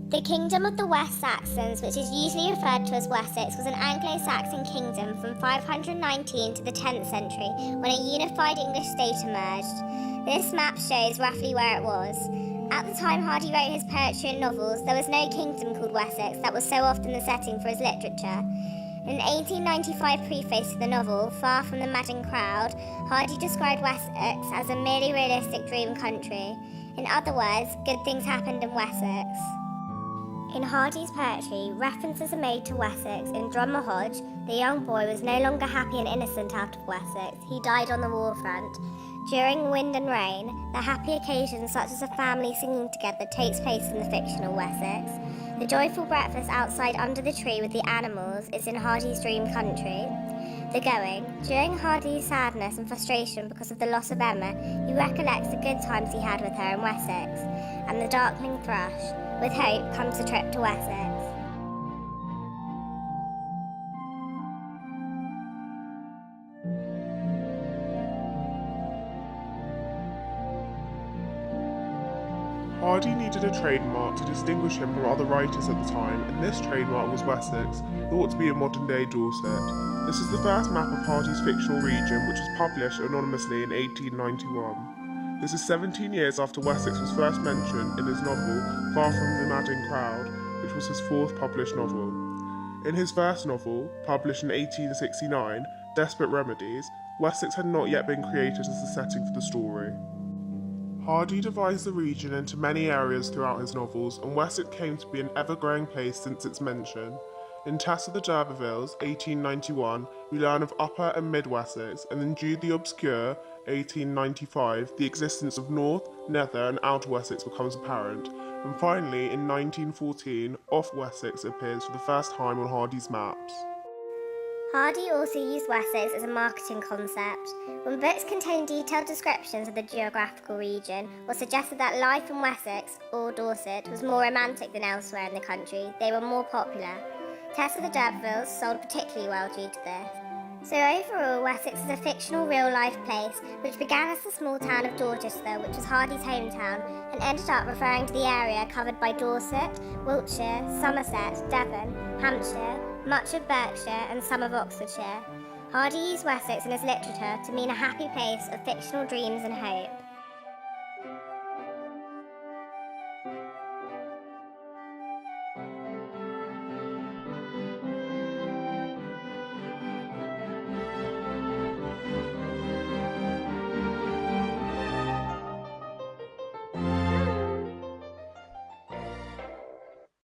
The kingdom of the West Saxons, which is usually referred to as Wessex, was an Anglo-Saxon kingdom from 519 to the 10th century, when a unified English state emerged. This map shows roughly where it was. At the time Hardy wrote his poetry and novels, there was no kingdom called Wessex that was so often the setting for his literature. In an 1895 preface to the novel, Far from the Madding Crowd, Hardy described Wessex as a merely realistic dream country. In other words, good things happened in Wessex. In Hardy's poetry, references are made to Wessex. In Drummer Hodge, the young boy was no longer happy and innocent out of Wessex. He died on the war front. During Wind and Rain, the happy occasions such as a family singing together takes place in the fictional Wessex. The joyful breakfast outside under the tree with the animals is in Hardy's dream country. The going. During Hardy's sadness and frustration because of the loss of Emma, he recollects the good times he had with her in Wessex. And the darkling thrush. With hope comes the trip to Wessex. Hardy needed a trademark to distinguish him from other writers at the time, and this trademark was Wessex, thought to be a modern-day Dorset. This is the first map of Hardy's fictional region, which was published anonymously in 1891. This is 17 years after Wessex was first mentioned in his novel Far from the Madding Crowd, which was his fourth published novel. In his first novel, published in 1869, Desperate Remedies, Wessex had not yet been created as the setting for the story. Hardy divides the region into many areas throughout his novels, and Wessex came to be an ever-growing place since its mention. In Tess of the D'Urbervilles, 1891, we learn of Upper and Mid Wessex, and in Jude the Obscure, 1895, the existence of North, Nether and Outer Wessex becomes apparent, and finally, in 1914, Off Wessex appears for the first time on Hardy's maps. Hardy also used Wessex as a marketing concept. When books contained detailed descriptions of the geographical region, or suggested that life in Wessex, or Dorset, was more romantic than elsewhere in the country, they were more popular. Tess of the D'Urbervilles sold particularly well due to this. So overall, Wessex is a fictional real-life place, which began as the small town of Dorchester, which was Hardy's hometown, and ended up referring to the area covered by Dorset, Wiltshire, Somerset, Devon, Hampshire, much of Berkshire and some of Oxfordshire. Hardy used Wessex in his literature to mean a happy place of fictional dreams and hope.